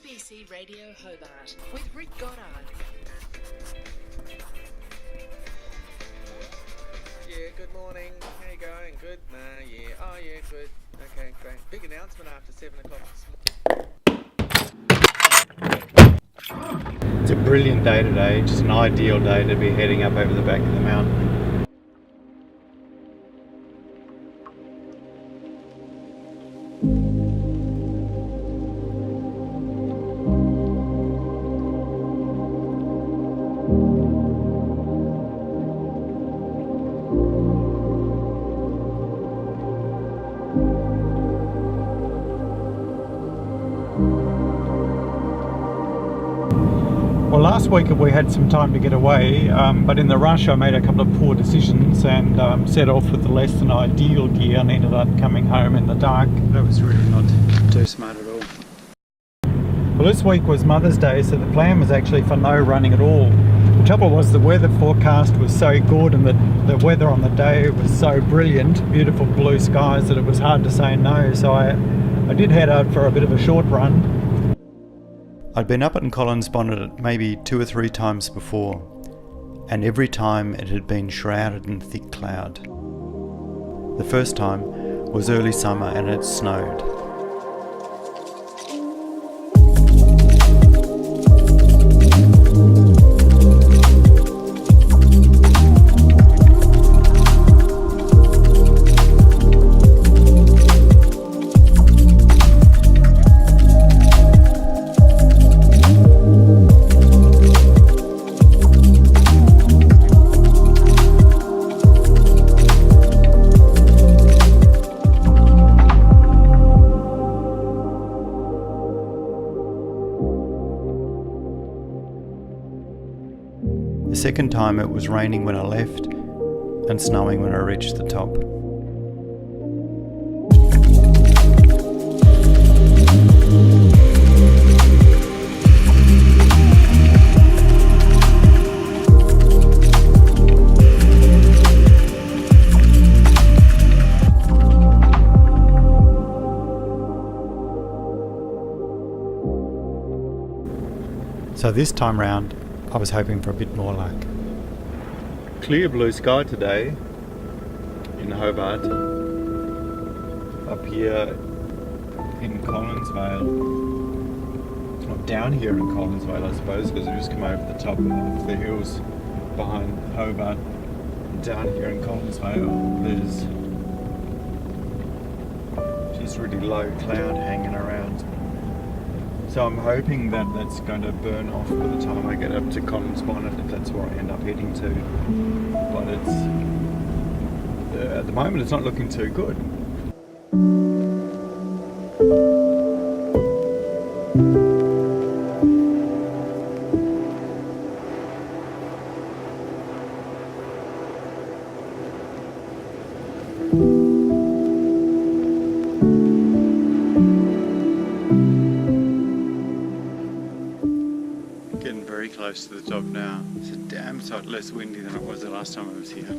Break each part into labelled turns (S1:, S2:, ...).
S1: ABC Radio Hobart with Rick Goddard.
S2: Yeah, good morning. How you going? Good? Nah, yeah. Oh, yeah, good. Okay, great. Big announcement after 7 o'clock this morning.
S3: It's a brilliant day today, just an ideal day to be heading up over the back of the mountain. Well, last week we had some time to get away, but in the rush I made a couple of poor decisions and set off with the less than ideal gear and ended up coming home in the dark. That was really not too smart at all. Well, this week was Mother's Day, so the plan was actually for no running at all. The trouble was the weather forecast was so good and the weather on the day was so brilliant, beautiful blue skies, that it was hard to say no, so I did head out for a bit of a short run. I'd been up at Collins Bonnet maybe 2 or 3 times before, and every time it had been shrouded in thick cloud. The first time was early summer and it snowed. The second time it was raining when I left and snowing when I reached the top. So this time round I was hoping for a bit more luck. Clear blue sky today in Hobart, up here in Collinsvale, or down here in Collinsvale I suppose, because we've just come over the top of the hills behind Hobart. Down here in Collinsvale there's just really low cloud hanging around. So I'm hoping that that's going to burn off by the time I get up to Collins Bonnet, if that's where I end up heading to. But at the moment it's not looking too good. Getting very close to the top now. It's a damn sight less windy than it was the last time I was here.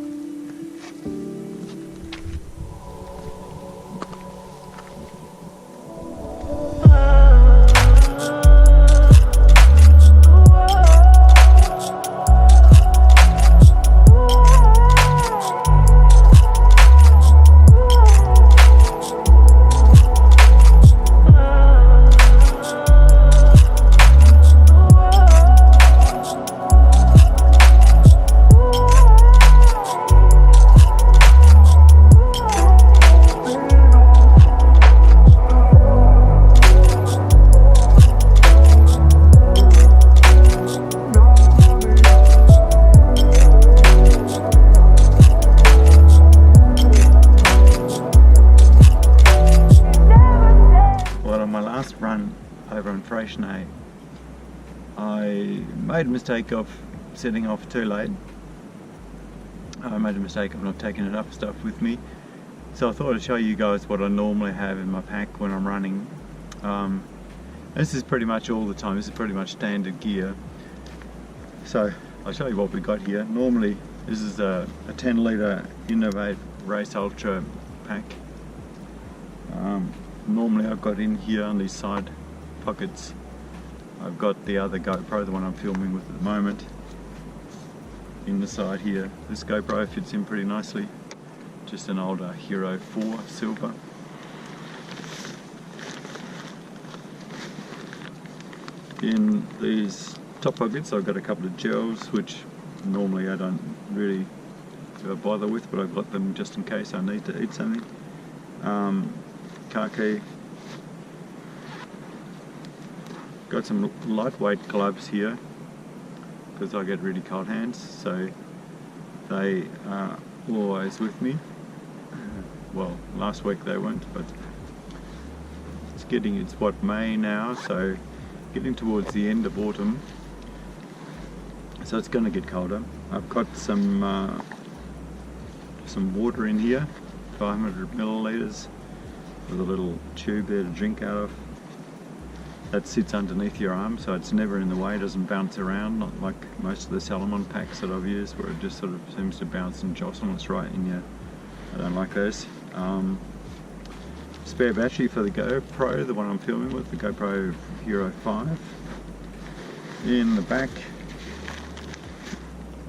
S3: I made a mistake of setting off too late. I made a mistake of not taking enough stuff with me. So I thought I'd show you guys what I normally have in my pack when I'm running. This is pretty much all the time, this is pretty much standard gear. So I'll show you what we got here. Normally this is a 10 litre Innovate Race Ultra pack. Normally I've got in here on these side pockets I've got the other GoPro, the one I'm filming with at the moment, in the side here. This GoPro fits in pretty nicely. Just an older Hero 4 silver. In these top pockets I've got a couple of gels, which normally I don't really bother with, but I've got them just in case I need to eat something. Car key. Got some lightweight gloves here because I get really cold hands, so they are always with me. Well, last week they weren't, but it's what, May now, so getting towards the end of autumn, so it's going to get colder. I've got some water in here, 500 milliliters, with a little tube there to drink out of. That sits underneath your arm, so it's never in the way, doesn't bounce around, not like most of the Salomon packs that I've used where it just sort of seems to bounce and jostle and it's right in you. I don't like those. Spare battery for the GoPro, the one I'm filming with, the GoPro Hero 5. In the back,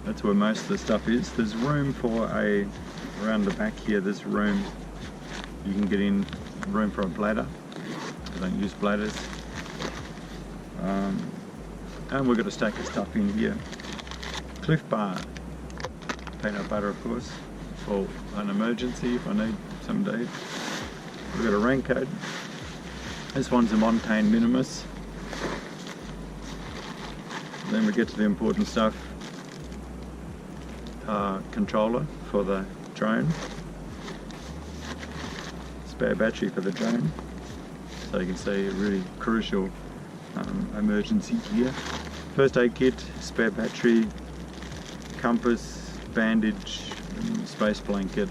S3: that's where most of the stuff is. There's room for around the back here, there's room, you can get in, room for a bladder. I don't use bladders. And we've got a stack of stuff in here. Cliff Bar, peanut butter of course, for an emergency if I need some day. We've got a raincoat. This one's a Montane Minimus. Then we get to the important stuff. Controller for the drone. Spare battery for the drone. So you can see a really crucial emergency gear. First aid kit, spare battery, compass, bandage, space blanket,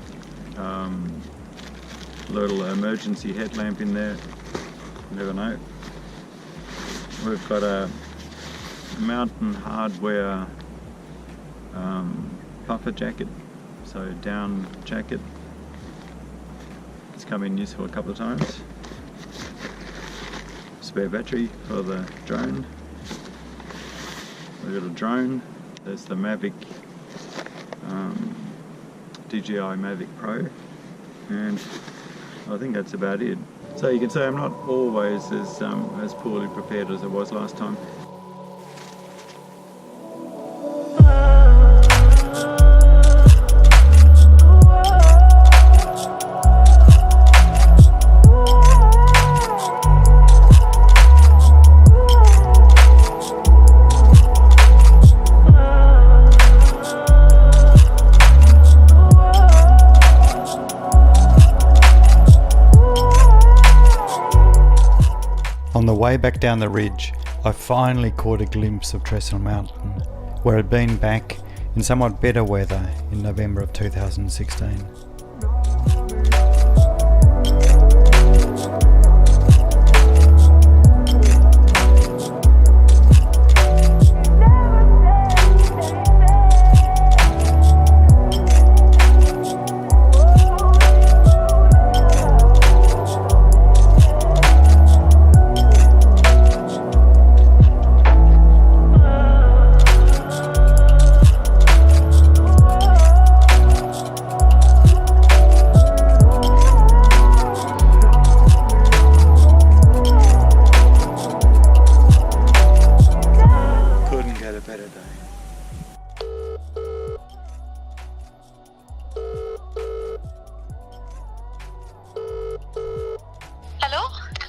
S3: little emergency headlamp in there, you never know. We've got a Mountain Hardware puffer jacket, so down jacket. It's come in useful a couple of times. Spare battery for the drone. We've got a drone. There's the Mavic DJI Mavic Pro, and I think that's about it. So you can say I'm not always as poorly prepared as I was last time. On the way back down the ridge, I finally caught a glimpse of Trestle Mountain, where I'd been back in somewhat better weather in November of 2016.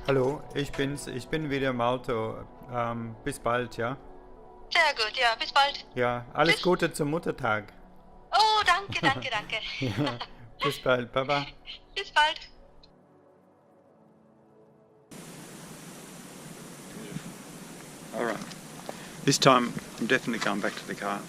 S3: Hallo, ich bin wieder im Auto. Bis bald, ja?
S4: Sehr gut, ja, bis bald.
S3: Ja, alles Gute zum Muttertag.
S4: Oh, danke, danke, danke.
S3: Ja, bis bald, Baba.
S4: Bis bald.
S3: Alright. This time I'm definitely going back to the car.